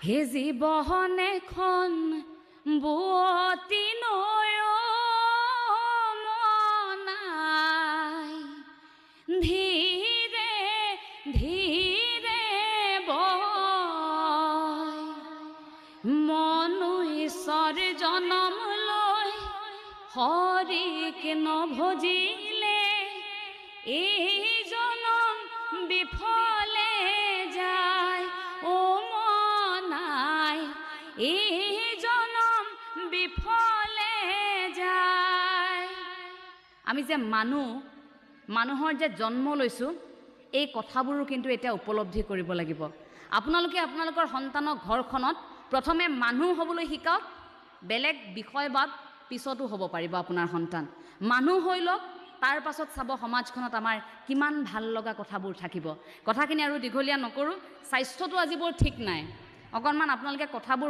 হে জীৱন এখন বুৱতী নয়নাই, ধীৰে ধীৰে বয়, মনো ঈশ্বৰ জনম লৈ হৰিক নভজিলে, এই জনম বিফলে যায়। ও মনাই, এই জনম বিফলে যায়। আমি যে মানুহৰ যে জন্ম লৈছোঁ, এই কথাবোৰো কিন্তু এতিয়া উপলব্ধি কৰিব লাগিব। আপোনালোকে আপোনালোকৰ সন্তানক ঘৰখনত প্ৰথমে মানুহ হ'বলৈ শিকাওক, বেলেগ বিষয়বাদ পিছতো হ'ব পাৰিব আপোনাৰ সন্তান। মানুহ হৈ লওক, তাৰ পাছত চাব সমাজখনত আমাৰ কিমান ভাল লগা কথাবোৰ থাকিব। কথাখিনি আৰু দীঘলীয়া নকৰোঁ, স্বাস্থ্যটো আজি বৰ ঠিক নাই, অকণমান আপোনালোকে কথাবোৰ